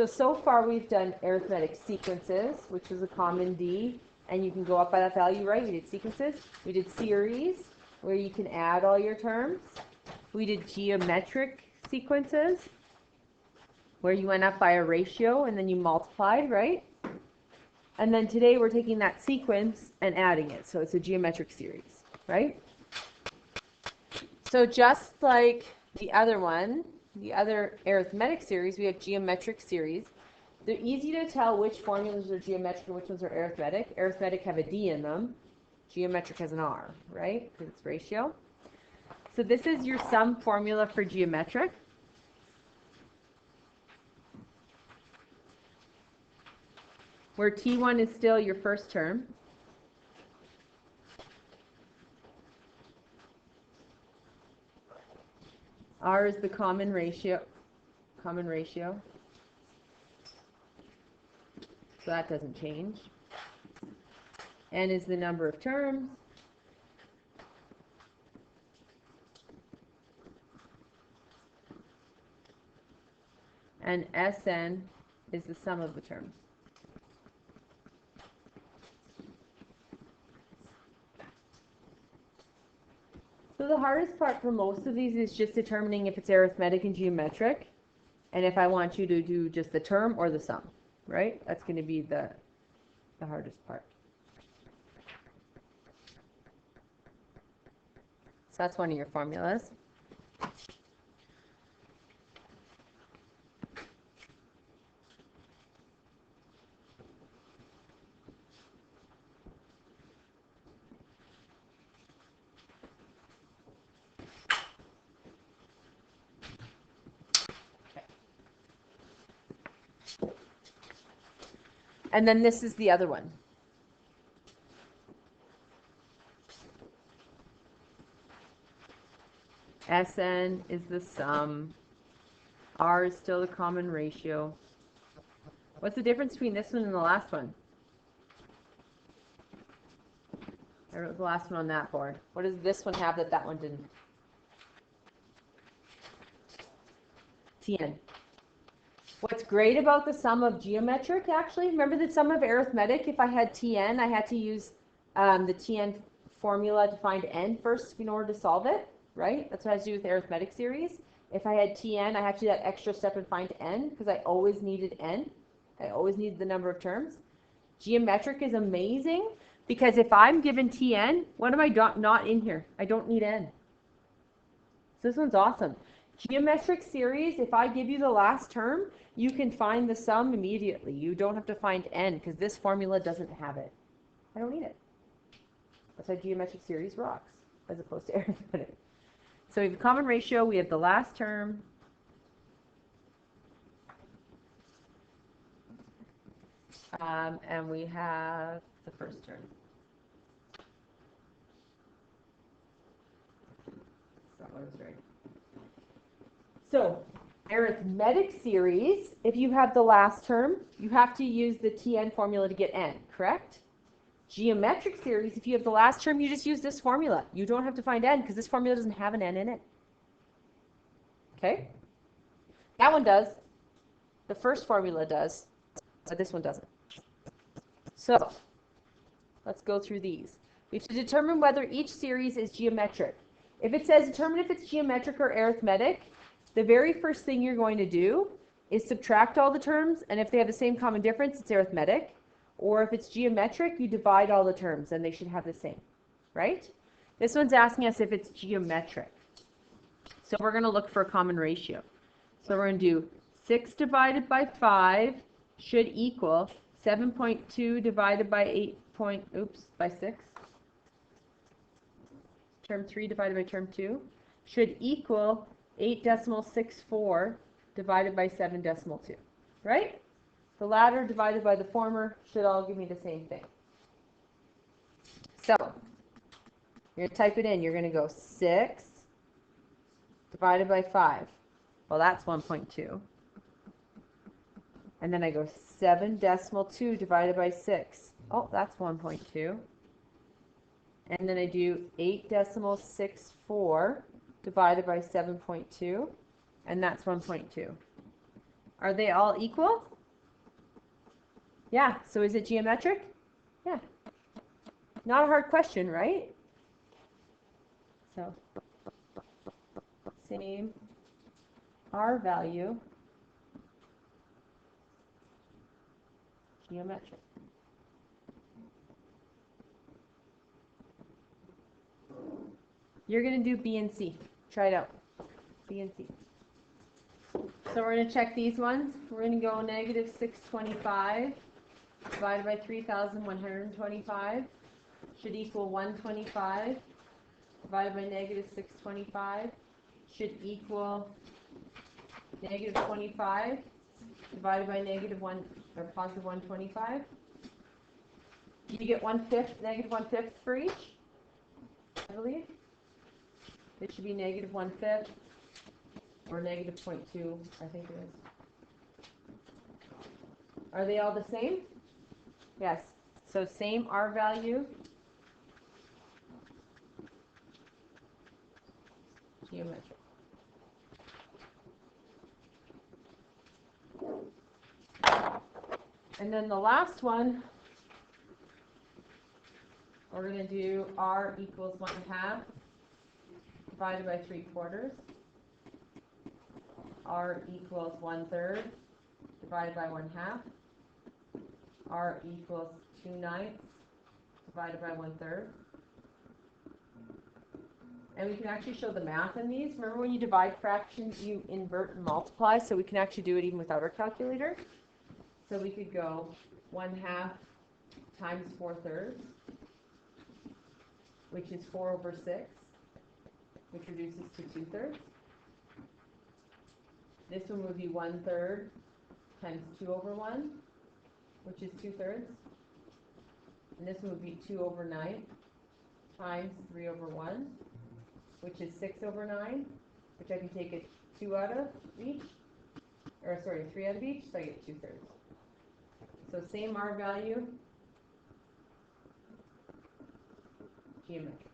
So far we've done arithmetic sequences, which is a common D, and you can go up by that value, right? We did sequences. We did series, where you can add all your terms. We did geometric sequences, where you went up by a ratio and then you multiplied, right? And then today we're taking that sequence and adding it, so it's a geometric series, right? So just like the other one, the other arithmetic series, we have geometric series. They're easy to tell which formulas are geometric and which ones are arithmetic. Arithmetic have a D in them. Geometric has an R, right? Because it's ratio. So this is your sum formula for geometric. Where T1 is still your first term. R is the common ratio. So that doesn't change. N is the number of terms. And Sn is the sum of the terms. So the hardest part for most of these is just determining if it's arithmetic and geometric, and if I want you to do just the term or the sum, right? That's going to be the hardest part. So that's one of your formulas. And then this is the other one. Sn is the sum. R is still the common ratio. What's the difference between this one and the last one? I wrote the last one on that board. What does this one have that that one didn't? Tn. What's great about the sum of geometric, actually, remember the sum of arithmetic, if I had Tn, I had to use the Tn formula to find n first in order to solve it, right? That's what I had to do with the arithmetic series. If I had Tn, I had to do that extra step and find n, because I always needed n. I always needed the number of terms. Geometric is amazing, because if I'm given Tn, what am I not in here? I don't need n. So this one's awesome. Geometric series, if I give you the last term, you can find the sum immediately. You don't have to find n, because this formula doesn't have it. I don't need it. That's why geometric series rocks, as opposed to arithmetic. So we have a common ratio, we have the last term. And we have the first term. That one's right. So, arithmetic series, if you have the last term, you have to use the Tn formula to get n, correct? Geometric series, if you have the last term, you just use this formula. You don't have to find n, because this formula doesn't have an n in it. Okay? That one does. The first formula does, but this one doesn't. So, let's go through these. We have to determine whether each series is geometric. If it says determine if it's geometric or arithmetic, the very first thing you're going to do is subtract all the terms, and if they have the same common difference, it's arithmetic. Or if it's geometric, you divide all the terms, and they should have the same, right? This one's asking us if it's geometric. So we're going to look for a common ratio. So we're going to do 6 divided by 5 should equal 7.2 divided by by 6. Term 3 divided by term 2 should equal 8.64 divided by 7.2, right? The latter divided by the former should all give me the same thing. So, you're going to type it in. You're going to go 6 divided by 5. Well, that's 1.2. And then I go 7.2 divided by 6. Oh, that's 1.2. And then I do 8.64 divided by 7.2. And that's 1.2. Are they all equal? Yeah, so is it geometric? Yeah. Not a hard question, right? So, same R value, geometric. You're going to do B and C. Try it out. B and C. So we're going to check these ones. We're going to go negative 625 divided by 3,125 should equal 125 divided by negative 625 should equal negative 25 divided by negative 1 or positive 125. You get 1/5, negative 1/5 for each, I believe. It should be negative 1/5 or negative 0.2, I think it is. Are they all the same? Yes. So same R value. Geometric. And then the last one, we're going to do R equals 1/2 divided by 3/4. R equals 1/3 divided by 1/2. R equals 2/9 divided by 1/3. And we can actually show the math in these. Remember when you divide fractions, you invert and multiply, so we can actually do it even without our calculator. So we could go 1/2 times 4/3, which is 4/6, which reduces to 2/3. This one would be 1/3 times 2/1, which is 2/3. And this one would be 2/9 times 3/1, which is 6/9, which I can take a 2 out of each, or sorry, 3 out of each, so I get 2/3. So same R value, geometric.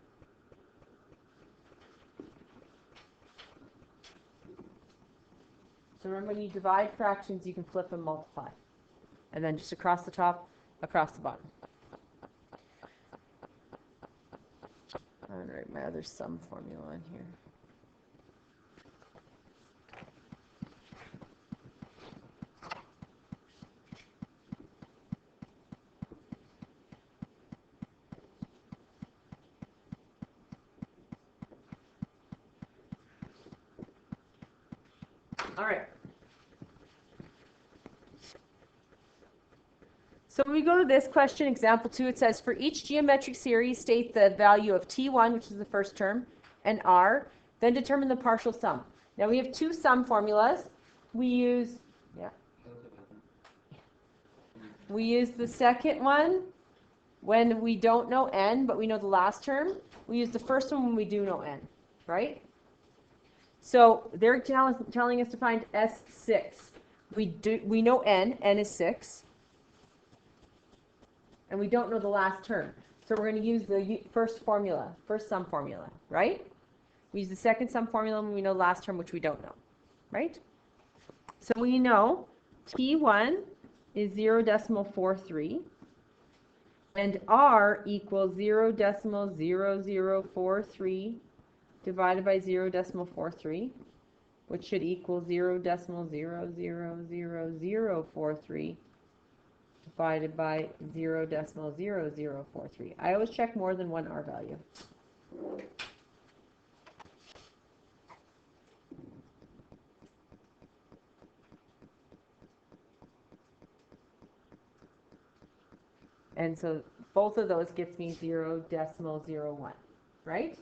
So remember, when you divide fractions, you can flip and multiply. And then just across the top, across the bottom. All right, my other sum formula in here. All right. So when we go to this question, example 2, it says, for each geometric series, state the value of T1, which is the first term, and R, then determine the partial sum. Now we have two sum formulas. We use the second one when we don't know n, but we know the last term. We use the first one when we do know n, right? So they're telling us to find S6. We know n is 6. And we don't know the last term. So we're going to use the first sum formula, right? We use the second sum formula when we know last term, which we don't know, right? So we know T1 is 0.43, and R equals 0.0043 divided by 0.43, which should equal 0.0000043 divided by 0.0043. I always check more than one R value. And so both of those gets me 0.01, right?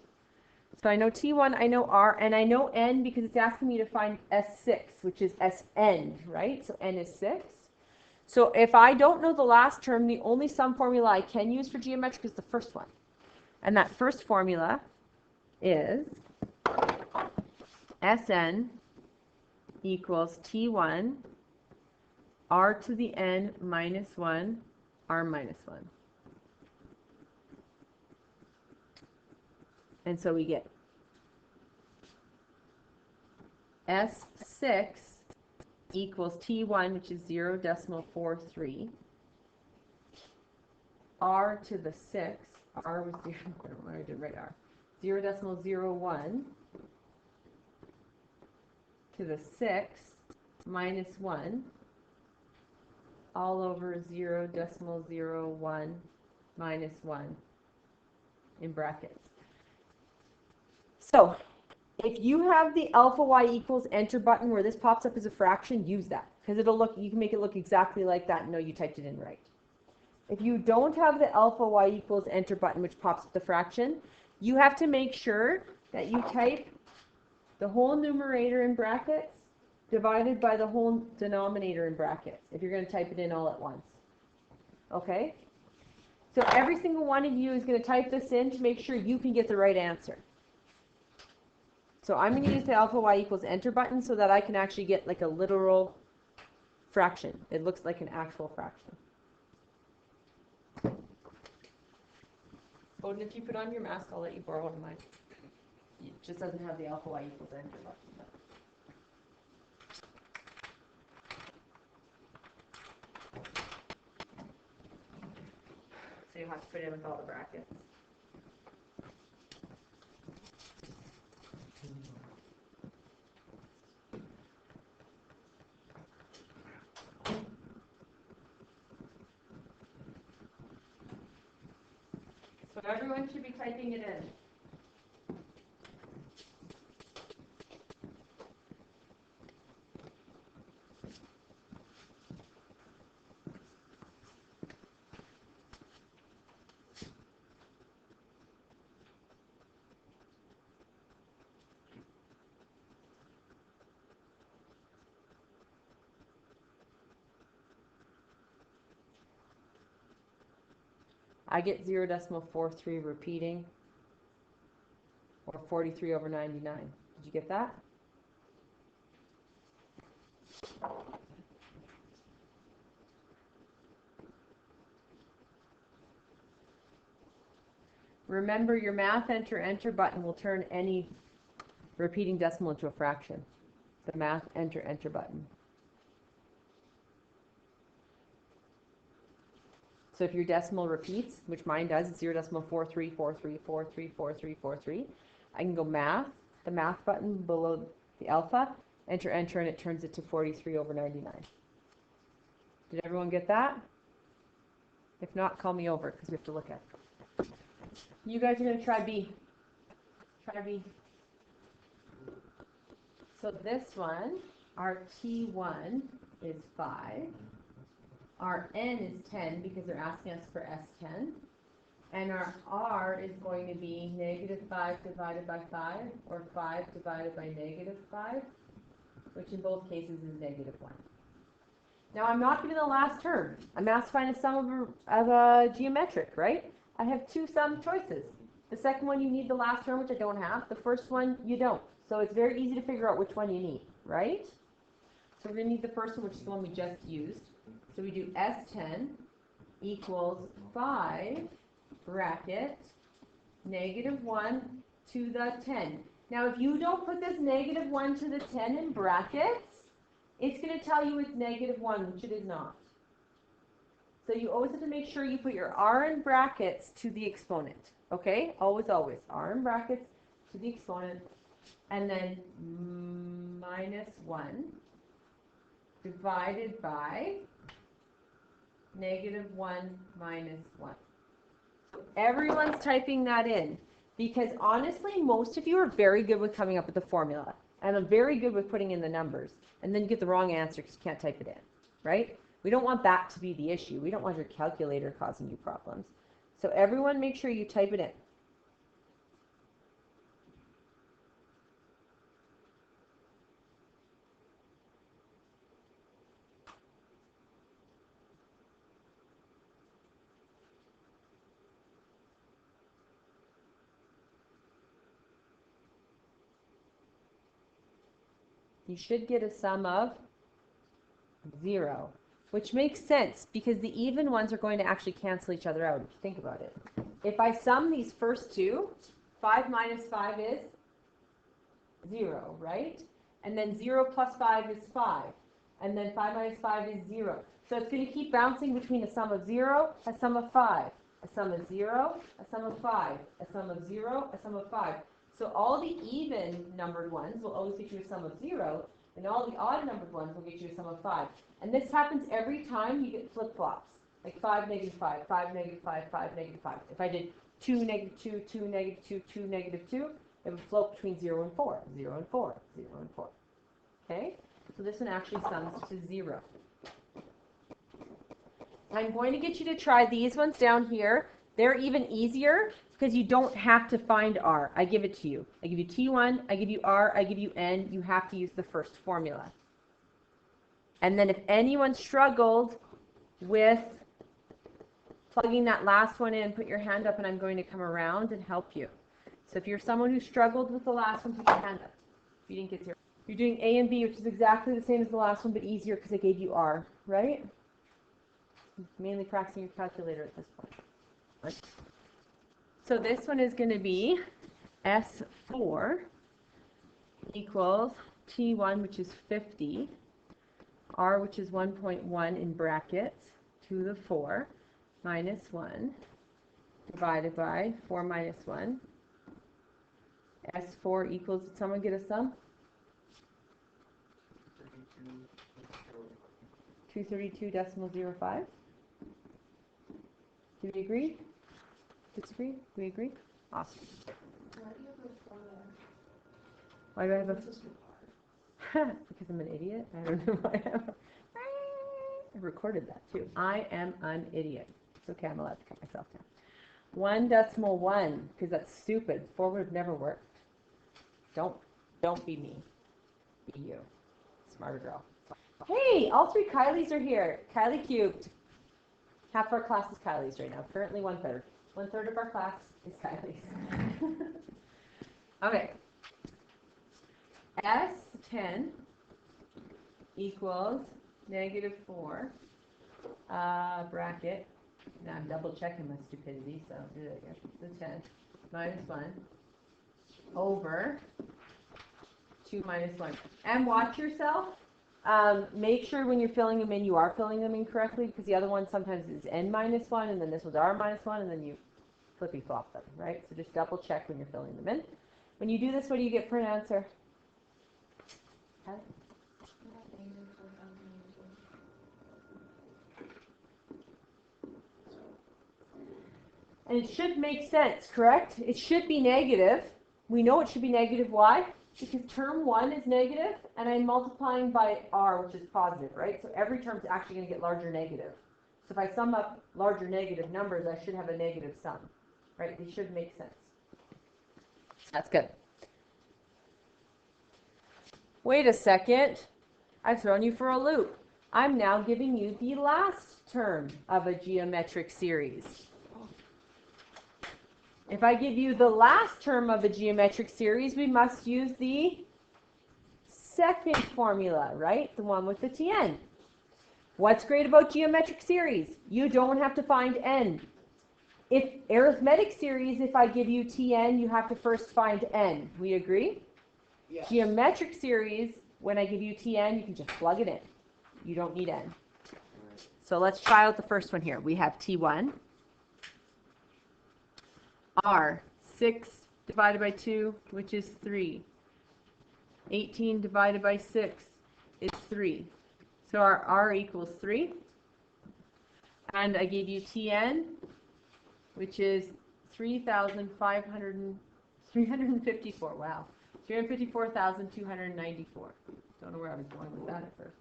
So I know T1, I know R, and I know N because it's asking me to find S6, which is Sn, right? So N is 6. So if I don't know the last term, the only sum formula I can use for geometric is the first one. And that first formula is Sn equals T1 R to the n minus 1 R minus 1. And so we get S6 equals T1, which is 0.43, R to the 6, R was 0, I don't know why I did right R, 0.01 to the 6 minus 1, all over 0.01 minus 1 in brackets. So, if you have the alpha y equals enter button where this pops up as a fraction, use that. Because it'll look, you can make it look exactly like that and know you typed it in right. If you don't have the alpha y equals enter button which pops up the fraction, you have to make sure that you type the whole numerator in brackets divided by the whole denominator in brackets if you're going to type it in all at once. Okay? So every single one of you is going to type this in to make sure you can get the right answer. So I'm going to use the alpha y equals enter button so that I can actually get like a literal fraction. It looks like an actual fraction. Bowden, if you put on your mask, I'll let you borrow one of mine. It just doesn't have the alpha y equals enter button. So you'll have to put in with all the brackets. So everyone should be typing it in. I get 0.43 repeating, or 43 over 99. Did you get that? Remember, your math enter button will turn any repeating decimal into a fraction. The math enter button. So if your decimal repeats, which mine does, it's 0.434343434343, I can go math, the math button below the alpha, enter, and it turns it to 43 over 99. Did everyone get that? If not, call me over because we have to look at it. You guys are going to try B. Try B. So this one, our T1 is 5. Our N is 10 because they're asking us for S10. And our R is going to be -5 divided by 5, or 5 divided by -5, which in both cases is -1. Now I'm not giving the last term. I'm asked to find a sum of a geometric, right? I have two sum choices. The second one you need the last term, which I don't have. The first one you don't. So it's very easy to figure out which one you need, right? So we're going to need the first one, which is the one we just used. So we do S10 equals 5 bracket -1 to the 10. Now if you don't put this -1 to the 10 in brackets, it's going to tell you it's -1, which it is not. So you always have to make sure you put your R in brackets to the exponent. Okay? Always, always. R in brackets to the exponent. And then -1 divided by -1 minus 1. Everyone's typing that in because honestly, most of you are very good with coming up with the formula and are very good with putting in the numbers. And then you get the wrong answer because you can't type it in, right? We don't want that to be the issue. We don't want your calculator causing you problems. So everyone make sure you type it in. You should get a sum of 0, which makes sense because the even ones are going to actually cancel each other out if you think about it. If I sum these first two, 5 minus 5 is 0, right? And then 0 plus 5 is 5. And then 5 minus 5 is 0. So it's going to keep bouncing between a sum of 0, a sum of 5, a sum of 0, a sum of 5, a sum of 0, a sum of 5. So all the even numbered ones will always get you a sum of 0, and all the odd numbered ones will get you a sum of 5. And this happens every time you get flip-flops, like 5, negative 5, 5, negative 5, 5, negative 5. If I did 2, negative 2, 2, negative 2, 2, negative 2, it would float between 0 and 4, 0 and 4, 0 and 4. Okay? So this one actually sums to 0. I'm going to get you to try these ones down here. They're even easier because you don't have to find R. I give it to you. I give you T1, I give you R, I give you N. You have to use the first formula. And then if anyone struggled with plugging that last one in, put your hand up and I'm going to come around and help you. So if you're someone who struggled with the last one, put your hand up. If you didn't get 0. You're doing A and B, which is exactly the same as the last one, but easier because I gave you R, right? Mainly practicing your calculator at this point. Right? So this one is going to be S4 equals T1, which is 50, R, which is 1.1 in brackets, to the 4, minus 1, divided by 4 minus 1. S4 equals, did someone get a sum? 232.05. Do we agree? Disagree? Do we agree? Awesome. Why do I have a... Because I'm an idiot? I don't know why I recorded that too. I am an idiot. It's okay, I'm allowed to cut myself down. 1.1, because that's stupid. 4 would have never worked. Don't be me. Be you. Smarter girl. Hey, all 3 Kylies are here. Kylie cubed. Half our class is Kylie's right now. Currently 1/3. 1/3 of our class is Kylie's. Okay. S10 equals negative 4, bracket. Now I'm double checking my stupidity, so I'll do that again. The 10 minus 1 over 2 minus 1. And watch yourself. Make sure when you're filling them in, you are filling them in correctly, because the other one sometimes is n minus 1, and then this was r minus 1, and then you flippy-flop them, right? So just double check when you're filling them in. When you do this, what do you get for an answer? Okay. And it should make sense, correct? It should be negative. We know it should be negative. Why? Because term 1 is negative, and I'm multiplying by r, which is positive, right? So every term is actually going to get larger negative. So if I sum up larger negative numbers, I should have a negative sum, right? They should make sense. That's good. Wait a second. I've thrown you for a loop. I'm now giving you the last term of a geometric series. If I give you the last term of a geometric series, we must use the second formula, right? The one with the Tn. What's great about geometric series? You don't have to find n. If arithmetic series, if I give you Tn, you have to first find n. We agree? Yes. Geometric series, when I give you Tn, you can just plug it in. You don't need n. So let's try out the first one here. We have T1. R, 6 divided by 2, which is 3. 18 divided by 6 is 3. So our R equals 3. And I gave you Tn, which is 354. Wow. 354,294. Don't know where I was going with that at first.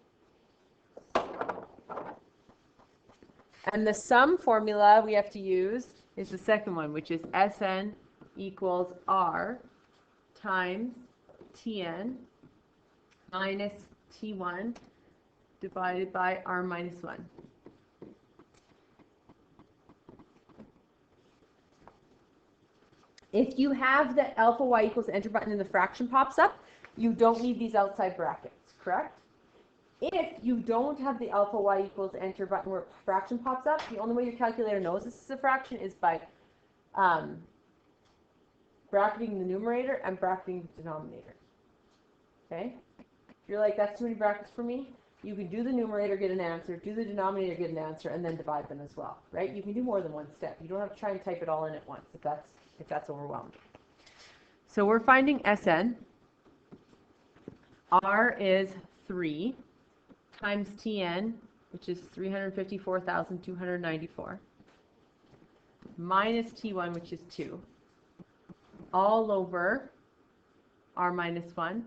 And the sum formula we have to use is the second one, which is Sn equals R times Tn minus T1 divided by R minus 1. If you have the alpha y equals enter button and the fraction pops up, you don't need these outside brackets, correct? If you don't have the alpha y equals enter button where fraction pops up, the only way your calculator knows this is a fraction is by bracketing the numerator and bracketing the denominator. Okay? If you're like, that's too many brackets for me, You can do the numerator, get an answer, do the denominator, get an answer, and then divide them as well, right? You can do more than one step. You don't have to try and type it all in at once if that's overwhelming. So we're finding Sn. R is 3 times Tn, which is 354,294, minus T1, which is 2, all over R minus 1,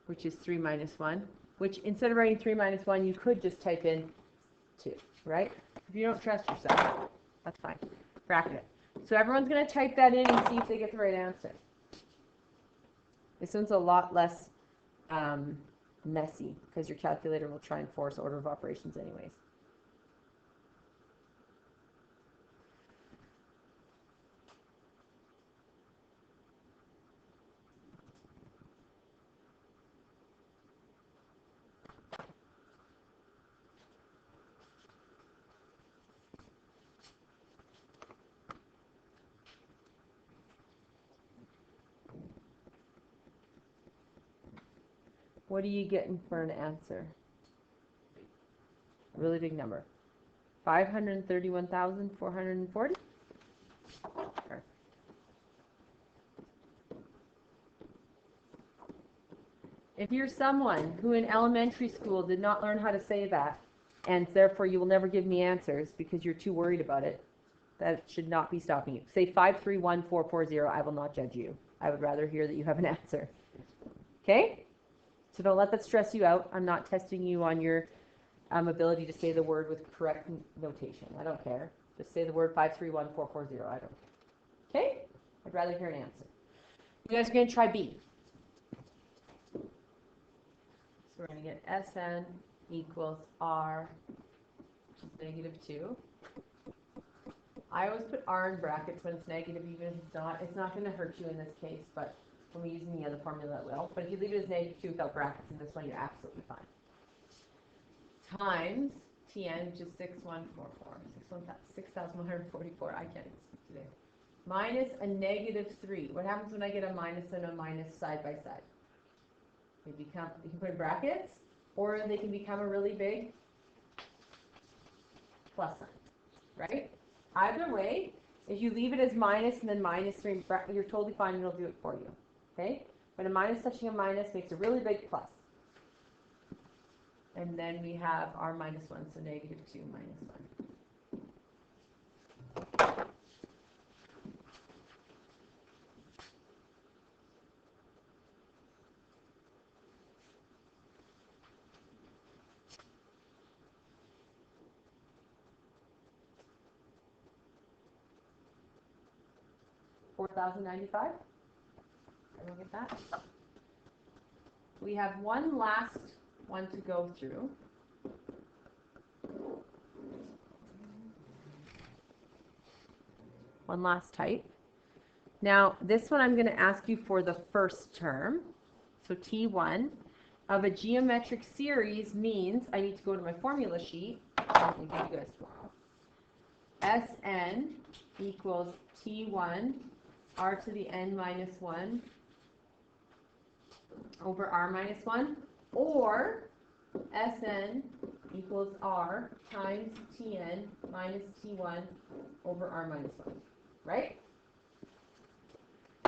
which is 3 minus 1, which instead of writing 3 minus 1, you could just type in 2, right? If you don't trust yourself, that's fine. Bracket it. So everyone's going to type that in and see if they get the right answer. This one's a lot less messy because your calculator will try and force order of operations anyways. What are you getting for an answer? A really big number. 531,440? Sure. If you're someone who in elementary school did not learn how to say that, and therefore you will never give me answers because you're too worried about it, that should not be stopping you. Say 531,440, I will not judge you. I would rather hear that you have an answer. Okay? So don't let that stress you out. I'm not testing you on your ability to say the word with correct notation. I don't care. Just say the word 531,440. I don't. Okay? I'd rather hear an answer. You guys are going to try B. So we're going to get Sn equals R, which is -2. I always put R in brackets when it's negative, even if it's not. It's not going to hurt you in this case, but when we're using the other formula, it will. But if you leave it as -2 without brackets in this one, you're absolutely fine. Times Tn, which is 6,144. I can't speak today. Minus a -3. What happens when I get a minus and a minus side by side? They become, you can put in brackets, or they can become a really big plus sign, right? Either way, if you leave it as minus and then -3, you're totally fine, and it'll do it for you. Okay? But a minus touching a minus makes a really big plus. And then we have R minus 1, so -2 minus 1. $4,095. Everyone get that? We have one last one to go through. One last type. Now, this one I'm going to ask you for the first term. So T1 of a geometric series means I need to go to my formula sheet. I'll give you guys Sn equals T1 r to the n minus 1 over r minus 1, or Sn equals r times Tn minus T1 over r minus 1, right?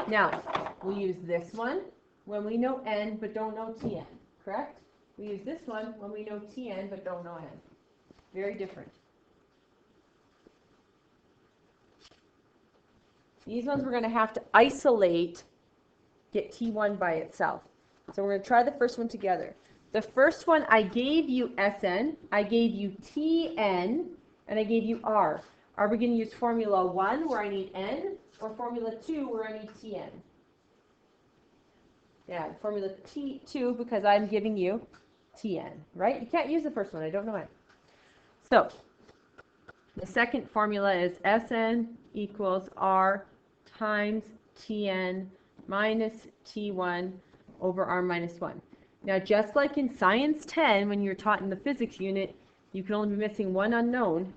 Now, we use this one when we know n but don't know Tn, correct? We use this one when we know Tn but don't know n. Very different. These ones we're going to have to isolate, get T1 by itself. So we're going to try the first one together. The first one, I gave you Sn, I gave you Tn, and I gave you r. Are we going to use formula 1 where I need n, or formula 2 where I need Tn? Yeah, formula T2 because I'm giving you Tn, right? You can't use the first one, I don't know it. So, the second formula is Sn equals r times Tn minus T1 over r minus 1. Now, just like in Science 10, when you're taught in the physics unit, you can only be missing one unknown.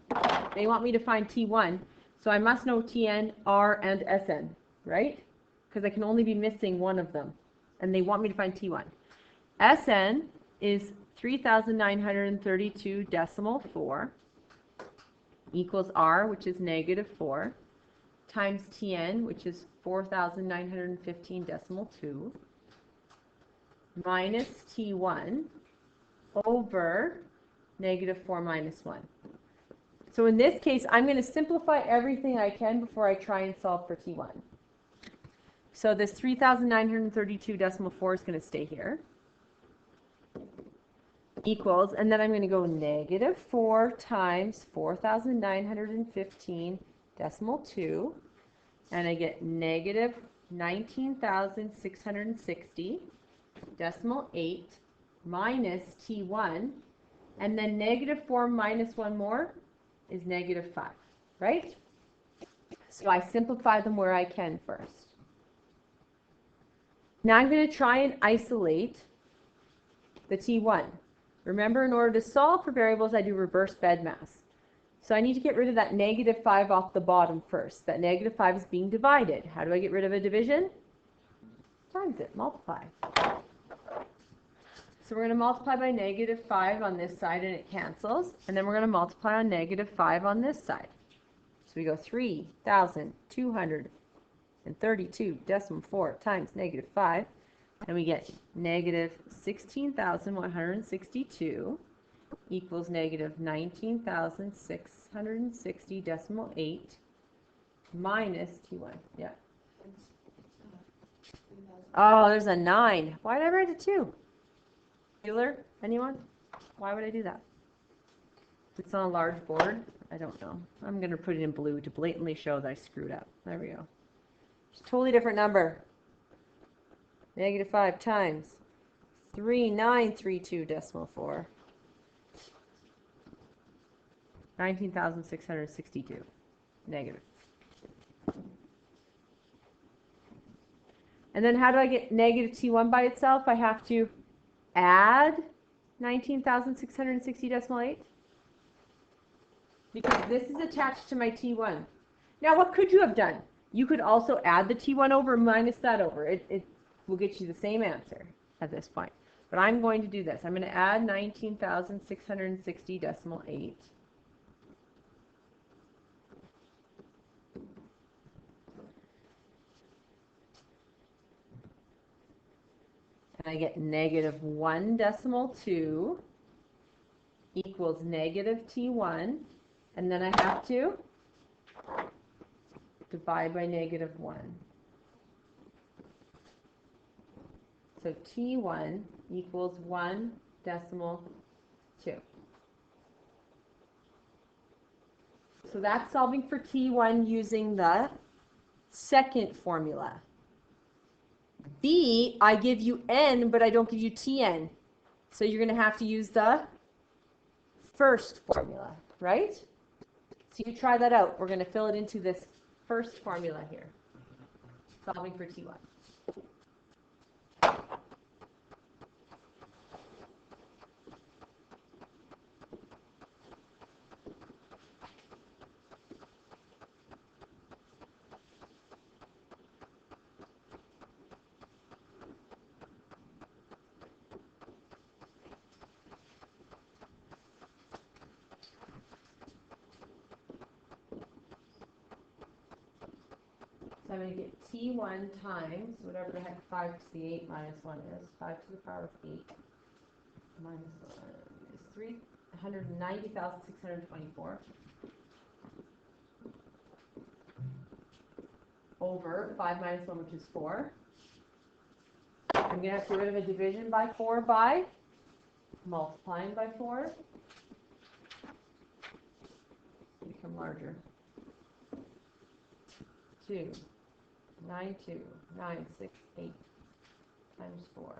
They want me to find T1, so I must know Tn, r, and Sn, right? Because I can only be missing one of them, and they want me to find T1. Sn is 3,932.4 equals R, which is -4, times Tn, which is 4,915.2, minus T1 over -4 minus 1. So in this case, I'm going to simplify everything I can before I try and solve for T1. So this 3,932.4 is going to stay here. Equals, and then I'm going to go -4 times 4,915.2, and I get -19,660.8 minus T1, and then -4 minus 1 more is -5, right? So I simplify them where I can first. Now I'm going to try and isolate the T1. Remember, in order to solve for variables, I do reverse BEDMAS. So I need to get rid of that -5 off the bottom first. That -5 is being divided. How do I get rid of a division? Times it, multiply. So we're going to multiply by -5 on this side, and it cancels. And then we're going to multiply on -5 on this side. So we go 3,232.4 times -5. And we get -16,162 equals -19,660.8 minus T1. Yeah. Oh, there's a 9. Why did I write a 2? Bueller? Anyone? Why would I do that? It's on a large board. I don't know. I'm going to put it in blue to blatantly show that I screwed up. There we go. It's a totally different number. -5 times 3,932.4. 19,662. Negative. And then how do I get -T1 by itself? I have to add 19,660.8 because this is attached to my T1. Now, what could you have done? You could also add the T1 over minus that over. It will get you the same answer at this point. But I'm going to do this. I'm going to add 19,660.8. And I get -1.2 equals -T1. And then I have to divide by -1. So T1 equals 1.2. So that's solving for T1 using the second formula. B, I give you N, but I don't give you Tn. So you're going to have to use the first formula, right? So you try that out. We're going to fill it into this first formula here, solving for T1. So I'm going to get T1 times whatever the heck 5 to the 8 minus 1 is. 5 to the power of 8 minus 1 is 390,624 over 5 minus 1, which is 4. I'm going to have to get rid of a division by 4 by multiplying by 4. Become larger. 2, 9, 2, 9, 6, 8 times 4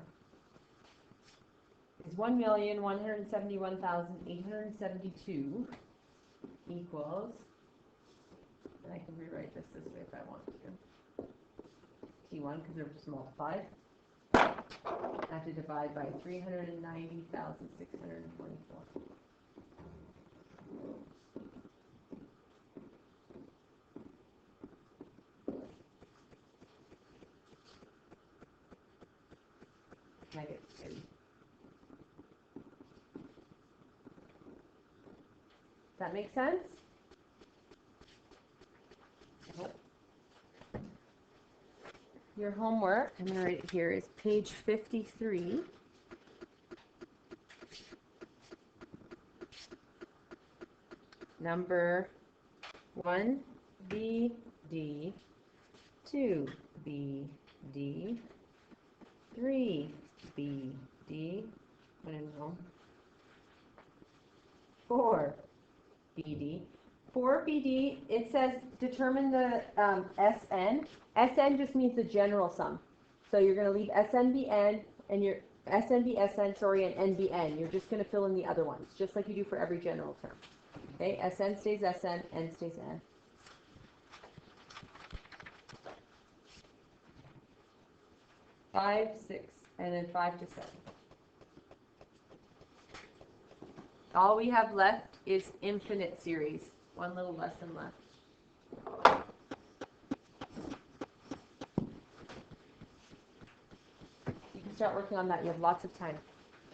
is 1,171,872 equals, and I can rewrite this way if I want to. T1, because they're just multiplied. I have to divide by 390,624. I get 2. that make sense? Your homework, I'm going to write it here, is page 53. Number 1BD, 2BD, 3BD, I don't know, 4BD. 4BD, it says determine the SN. SN just means the general sum. So you're going to leave SNBN and your SNBSN, sorry, and NBN. You're just going to fill in the other ones, just like you do for every general term. Okay, SN stays SN, N stays N. Five, 6, and then 5 to 7. All we have left is infinite series. One little lesson left. You can start working on that. You have lots of time.